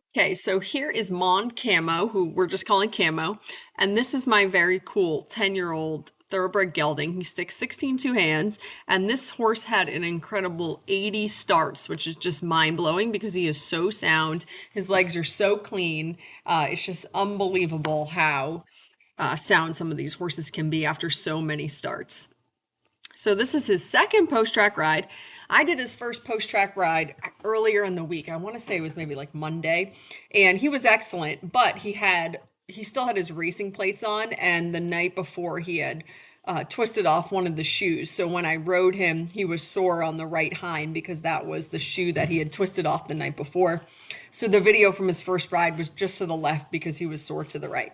Okay, so here is Mon Camo, who we're just calling Camo, and this is my very cool 10-year-old thoroughbred gelding. He sticks 16 two hands, and this horse had an incredible 80 starts, which is just mind-blowing because he is so sound. His legs are so clean. It's just unbelievable how sound some of these horses can be after so many starts. So this is his second post-track ride. I did his first post-track ride earlier in the week. I want to say it was maybe like Monday, and he was excellent, but he still had his racing plates on, and the night before he had twisted off one of the shoes. So when I rode him, he was sore on the right hind because that was the shoe that he had twisted off the night before. So the video from his first ride was just to the left because he was sore to the right.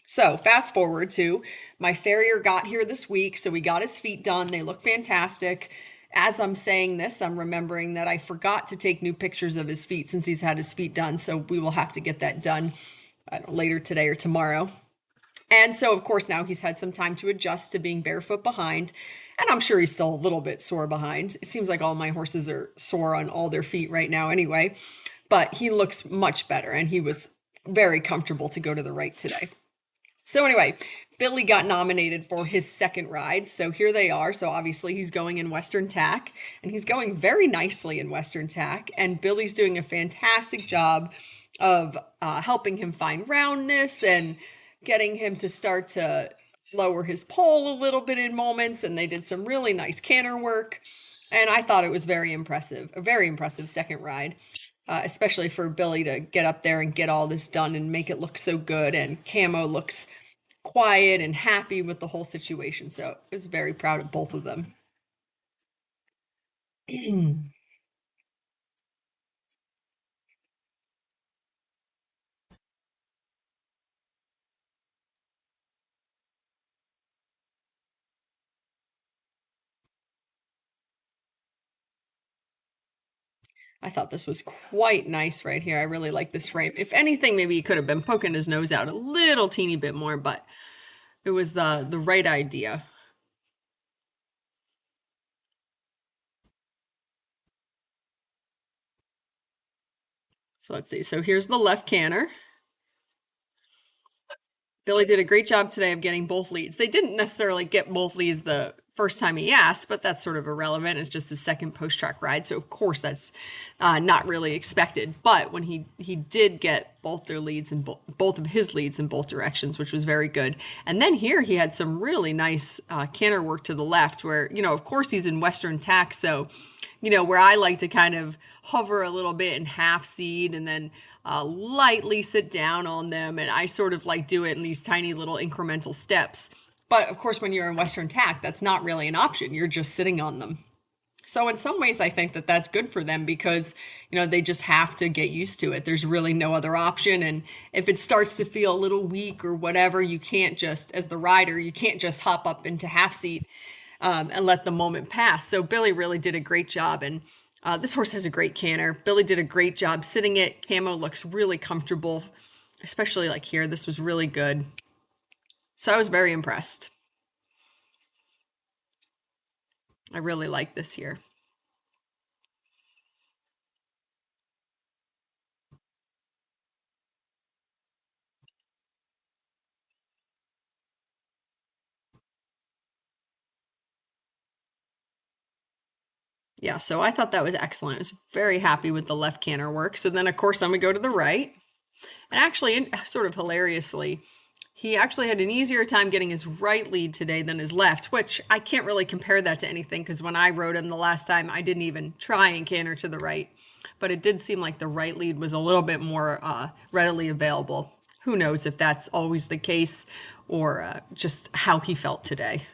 So fast forward to my farrier got here this week, so we got his feet done. They look fantastic. As I'm saying this, I'm remembering that I forgot to take new pictures of his feet since he's had his feet done, so we will have to get that done later today or tomorrow. And so, of course, now he's had some time to adjust to being barefoot behind, and I'm sure he's still a little bit sore behind. It seems like all my horses are sore on all their feet right now anyway, but he looks much better, and he was very comfortable to go to the right today. So anyway, Billy got nominated for his second ride. So here they are. So obviously he's going in Western Tack, and he's going very nicely in Western Tack. And Billy's doing a fantastic job of helping him find roundness and getting him to start to lower his pole a little bit in moments. And they did some really nice canter work. And I thought it was very impressive, a very impressive second ride. Especially for Billy to get up there and get all this done and make it look so good. And Camo looks quiet and happy with the whole situation. So I was very proud of both of them. I thought this was quite nice right here. I really like this frame. If anything, maybe he could have been poking his nose out a little teeny bit more, but it was the right idea. So let's see. So here's the left canter. Billy did a great job today of getting both leads. They didn't necessarily get both leads the first time he asked, but that's sort of irrelevant. It's just his second post-track ride, so of course that's not really expected. But when he did get both their leads and both of his leads in both directions, which was very good. And then here he had some really nice canter work to the left, where of course he's in Western Tack, so where I like to kind of hover a little bit and half seed and then lightly sit down on them. And I sort of like do it in these tiny little incremental steps. But of course, when you're in Western Tack, that's not really an option. You're just sitting on them. So in some ways, I think that that's good for them because, they just have to get used to it. There's really no other option. And if it starts to feel a little weak or whatever, you can't just, as the rider, you can't just hop up into half seat and let the moment pass. So Billy really did a great job. And this horse has a great canter. Billy did a great job sitting it. Camo looks really comfortable, especially like here. This was really good. So I was very impressed. I really like this here. Yeah, so I thought that was excellent. I was very happy with the left canter work. So then, of course, I'm going to go to the right. And actually, sort of hilariously, he actually had an easier time getting his right lead today than his left, which I can't really compare that to anything because when I rode him the last time, I didn't even try and canter to the right. But it did seem like the right lead was a little bit more readily available. Who knows if that's always the case or just how he felt today.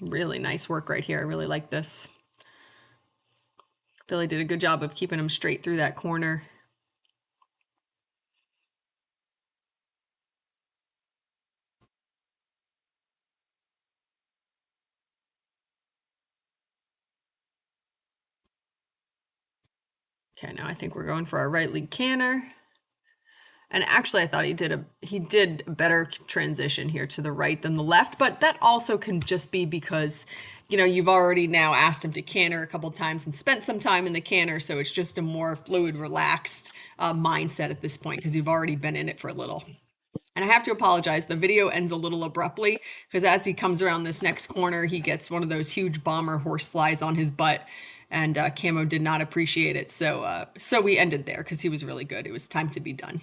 Really nice work right here. I really like this. Billy did a good job of keeping him straight through that corner. Okay, now I think we're going for our right lead canter. And actually, I thought he did a better transition here to the right than the left, but that also can just be because, you've already now asked him to canter a couple times and spent some time in the canter, so it's just a more fluid, relaxed mindset at this point because you've already been in it for a little. And I have to apologize, the video ends a little abruptly because as he comes around this next corner, he gets one of those huge bomber horse flies on his butt, and Camo did not appreciate it. So we ended there because he was really good. It was time to be done.